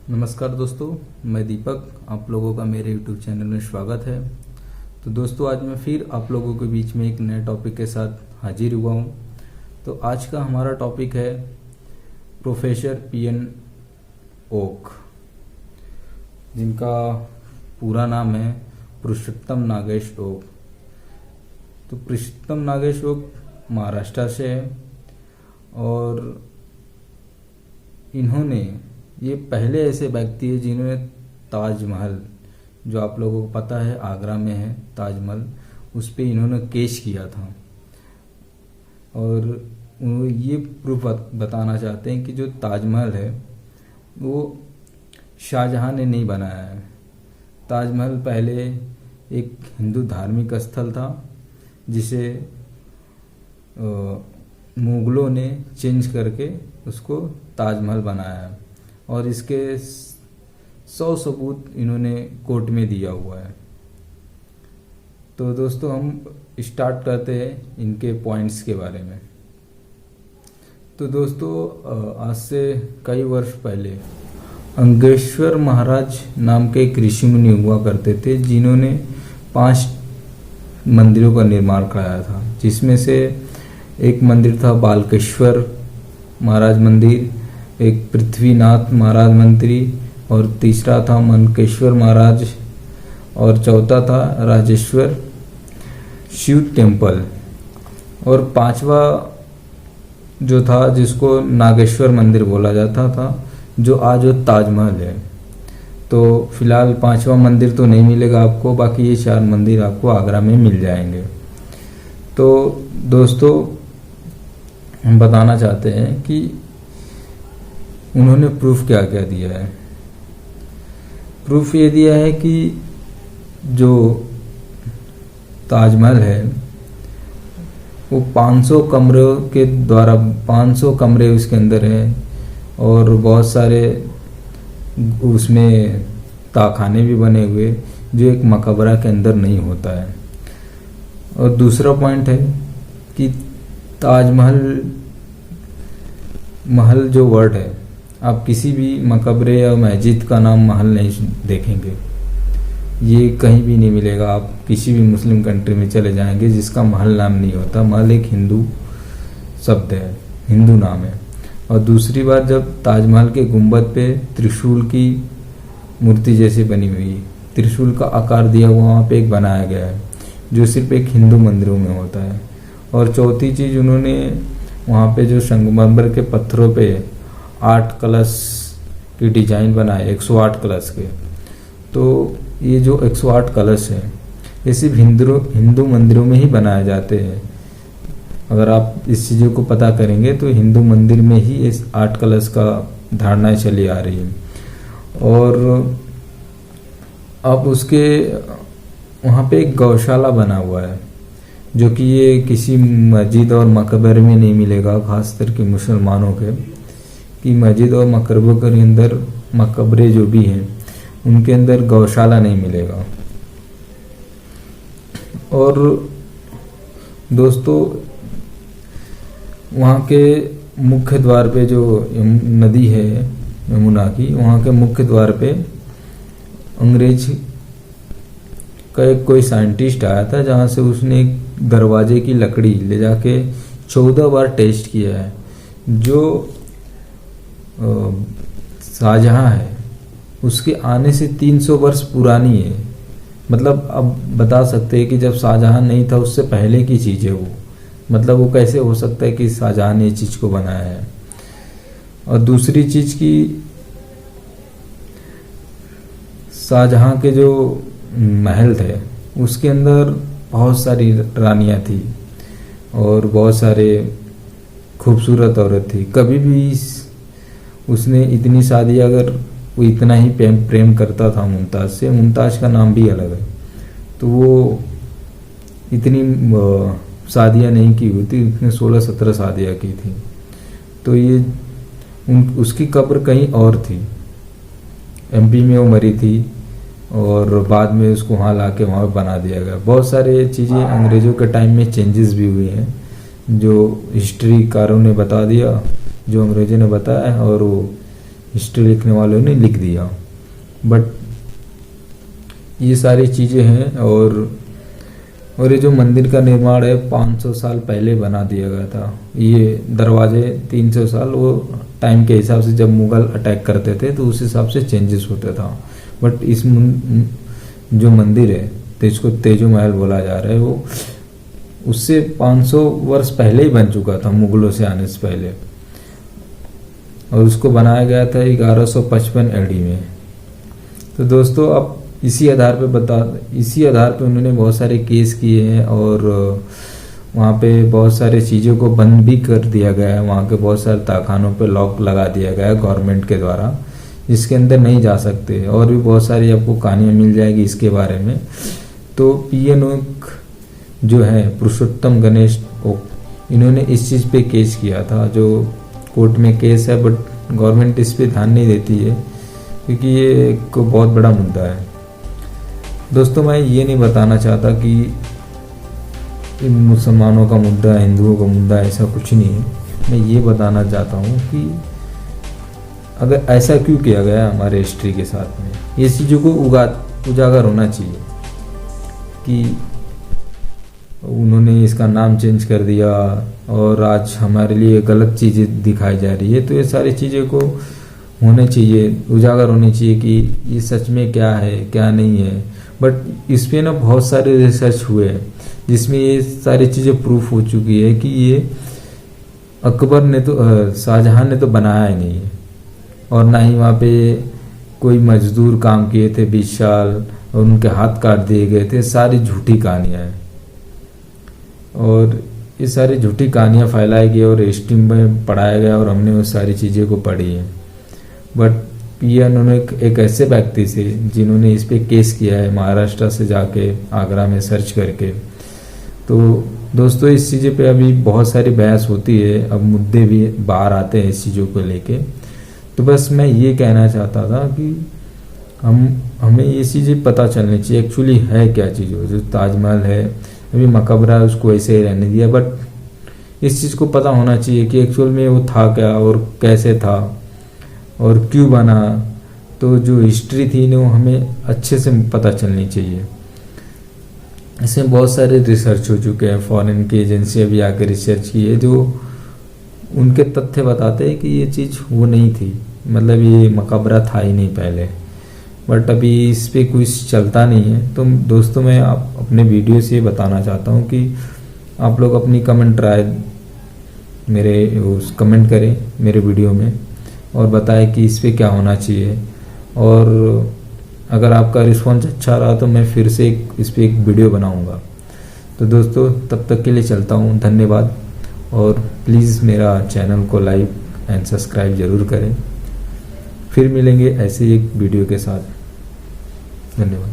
नमस्कार दोस्तों, मैं दीपक। आप लोगों का मेरे YouTube चैनल में स्वागत है। तो दोस्तों, आज मैं फिर आप लोगों के बीच में एक नए टॉपिक के साथ हाजिर हुआ हूँ। तो आज का हमारा टॉपिक है प्रोफेसर पीएन ओक, जिनका पूरा नाम है पुरुषोत्तम नागेश ओक। तो पुरुषोत्तम नागेश ओक महाराष्ट्र से है और इन्होंने ये पहले ऐसे व्यक्ति है जिन्होंने ताजमहल, जो आप लोगों को पता है आगरा में है ताजमहल, उस पे इन्होंने केस किया था। और ये प्रूफ बताना चाहते हैं कि जो ताजमहल है वो शाहजहां ने नहीं बनाया है। ताजमहल पहले एक हिंदू धार्मिक स्थल था जिसे मुगलों ने चेंज करके उसको ताजमहल बनाया है और इसके 100 सबूत इन्होंने कोर्ट में दिया हुआ है। तो दोस्तों, हम स्टार्ट करते हैं इनके पॉइंट्स के बारे में। तो दोस्तों, आज से कई वर्ष पहले अंगेश्वर महाराज नाम के एक ऋषि मुनि हुआ करते थे, जिन्होंने 5 मंदिरों का निर्माण कराया था, जिसमें से एक मंदिर था बालकेश्वर महाराज मंदिर, एक पृथ्वीनाथ महाराज मंदिर, और तीसरा था मनकेश्वर महाराज, और चौथा था राजेश्वर शिव टेम्पल, और 5वां जो था जिसको नागेश्वर मंदिर बोला जाता था, जो आज वो ताजमहल है। तो फिलहाल 5वां मंदिर तो नहीं मिलेगा आपको, बाकी ये 4 मंदिर आपको आगरा में मिल जाएंगे। तो दोस्तों, हम बताना चाहते हैं कि उन्होंने प्रूफ क्या क्या दिया है। प्रूफ ये दिया है कि जो ताजमहल है वो 500 कमरों के द्वारा 500 कमरे उसके अंदर हैं और बहुत सारे उसमें ताखाने भी बने हुए, जो एक मकबरा के अंदर नहीं होता है। और दूसरा पॉइंट है कि महल जो वर्ड है, आप किसी भी मकबरे या मस्जिद का नाम महल नहीं देखेंगे, ये कहीं भी नहीं मिलेगा। आप किसी भी मुस्लिम कंट्री में चले जाएंगे जिसका महल नाम नहीं होता। महल एक हिंदू शब्द है, हिंदू नाम है। और दूसरी बात, जब ताजमहल के गुंबद पे त्रिशूल की मूर्ति जैसी बनी हुई, त्रिशूल का आकार दिया हुआ वहाँ पे एक बनाया गया है, जो सिर्फ एक हिंदू मंदिरों में होता है। और चौथी चीज़, उन्होंने वहाँ पे जो संगमरमर के पत्थरों पे 8 कलश की डिजाइन बनाए, 108 कलश के। तो ये जो 108 कलश है ये सिर्फ हिंदू मंदिरों में ही बनाए जाते हैं। अगर आप इस चीज़ों को पता करेंगे तो हिंदू मंदिर में ही इस 8 कलश का धारणाएं चली आ रही है। और अब उसके वहाँ पे एक गौशाला बना हुआ है, जो कि ये किसी मस्जिद और मकबरे में नहीं मिलेगा, खास करके मुसलमानों के, कि मस्जिद और मकबरों के अंदर, मकबरे जो भी हैं उनके अंदर गौशाला नहीं मिलेगा। और दोस्तों, वहाँ के मुख्य द्वार पे जो नदी है यमुना की, वहाँ के मुख्य द्वार पे अंग्रेज का एक कोई साइंटिस्ट आया था, जहाँ से उसने एक दरवाजे की लकड़ी ले जाके 14 बार टेस्ट किया है। जो शाहजहां है उसके आने से 300 वर्ष पुरानी है। मतलब अब बता सकते हैं कि जब शाहजहां नहीं था उससे पहले की चीज़ है वो। मतलब वो कैसे हो सकता है कि शाहजहां ने इस चीज़ को बनाया है। और दूसरी चीज़ की, शाहजहां के जो महल थे उसके अंदर बहुत सारी रानियां थी और बहुत सारे खूबसूरत औरत थी। कभी भी उसने इतनी शादी, अगर वो इतना ही प्रेम करता था मुमताज़ से, मुमताज़ का नाम भी अलग है, तो वो इतनी शादियाँ नहीं की हुई थी, उसने 16-17 शादियाँ की थी। तो ये उसकी कब्र कहीं और थी, MP में वो मरी थी और बाद में उसको वहाँ ला के वहाँ बना दिया गया। बहुत सारे चीज़ें अंग्रेज़ों के टाइम में चेंजेस भी हुई हैं, जो हिस्ट्रीकारों ने बता दिया, जो अंग्रेजों ने बताया, और वो हिस्ट्री लिखने वालों ने लिख दिया। बट ये सारी चीज़ें हैं। और ये जो मंदिर का निर्माण है 500 साल पहले बना दिया गया था। ये दरवाजे 300 साल वो टाइम के हिसाब से जब मुगल अटैक करते थे तो उस हिसाब से चेंजेस होता था। बट इस जो मंदिर है तो इसको तेजो महल बोला जा रहा है, वो उससे 500 वर्ष पहले ही बन चुका था, मुगलों से आने से पहले। और उसको बनाया गया था 1155 एडी में। तो दोस्तों अब इसी आधार पे उन्होंने बहुत सारे केस किए हैं और वहाँ पे बहुत सारे चीज़ों को बंद भी कर दिया गया है। वहाँ के बहुत सारे तहखानों पे लॉक लगा दिया गया है गवर्नमेंट के द्वारा, जिसके अंदर नहीं जा सकते। और भी बहुत सारी आपको कहानियाँ मिल जाएगी इसके बारे में। तो पीएनओ जो है पुरुषोत्तम गणेश ओक, इन्होंने इस चीज़ पे केस किया था, जो कोर्ट में केस है। बट गवर्नमेंट इस पे ध्यान नहीं देती है क्योंकि ये एक बहुत बड़ा मुद्दा है। दोस्तों मैं ये नहीं बताना चाहता कि इन मुसलमानों का मुद्दा, हिंदुओं का मुद्दा, ऐसा कुछ नहीं है। मैं ये बताना चाहता हूँ कि अगर ऐसा क्यों किया गया हमारे हिस्ट्री के साथ में, ये चीज़ों को उजागर होना चाहिए कि उन्होंने इसका नाम चेंज कर दिया और आज हमारे लिए गलत चीज़ें दिखाई जा रही है। तो ये सारी चीज़ें को होने चाहिए, उजागर होनी चाहिए कि ये सच में क्या है क्या नहीं है। बट इस पे ना बहुत सारे रिसर्च हुए हैं जिसमें ये सारी चीज़ें प्रूफ हो चुकी है कि ये अकबर ने तो शाहजहां ने तो बनाया ही नहीं है, और ना ही वहाँ पे कोई मजदूर काम किए थे 20 साल और उनके हाथ काट दिए गए थे। सारी झूठी कहानियाँ हैं और ये सारी झूठी कहानियाँ फैलाई गई और हिस्ट्री में पढ़ाया गया और हमने वो सारी चीज़ें को पढ़ी है। बट ये उन्होंने एक ऐसे व्यक्ति से जिन्होंने इस पे केस किया है महाराष्ट्र से जाके आगरा में सर्च करके। तो दोस्तों इस चीज़ पे अभी बहुत सारी बहस होती है, अब मुद्दे भी बाहर आते हैं इस चीज़ों को लेके। तो बस मैं ये कहना चाहता था कि हमें ये चीज़ें पता चलनी चाहिए एक्चुअली है क्या चीज़। जो ताजमहल है अभी मकबरा है उसको ऐसे ही रहने दिया, बट इस चीज़ को पता होना चाहिए कि एक्चुअल में वो था क्या और कैसे था और क्यों बना। तो जो हिस्ट्री थी ना वो हमें अच्छे से पता चलनी चाहिए। इसमें बहुत सारे रिसर्च हो चुके हैं, फॉरेन की एजेंसियाँ भी आकर रिसर्च की है जो उनके तथ्य बताते हैं कि ये चीज़ वो नहीं थी, मतलब ये मकबरा था ही नहीं पहले। बट अभी इस पे कुछ चलता नहीं है। तो दोस्तों मैं आप अपने वीडियो से बताना चाहता हूँ कि आप लोग अपनी कमेंट राय कमेंट करें मेरे वीडियो में और बताएं कि इस पे क्या होना चाहिए। और अगर आपका रिस्पॉन्स अच्छा रहा तो मैं फिर से इस पे एक वीडियो बनाऊंगा। तो दोस्तों तब तक के लिए चलता हूँ, धन्यवाद। और प्लीज़ मेरा चैनल को लाइक एंड सब्सक्राइब ज़रूर करें। फिर मिलेंगे ऐसे एक वीडियो के साथ। धन्यवाद।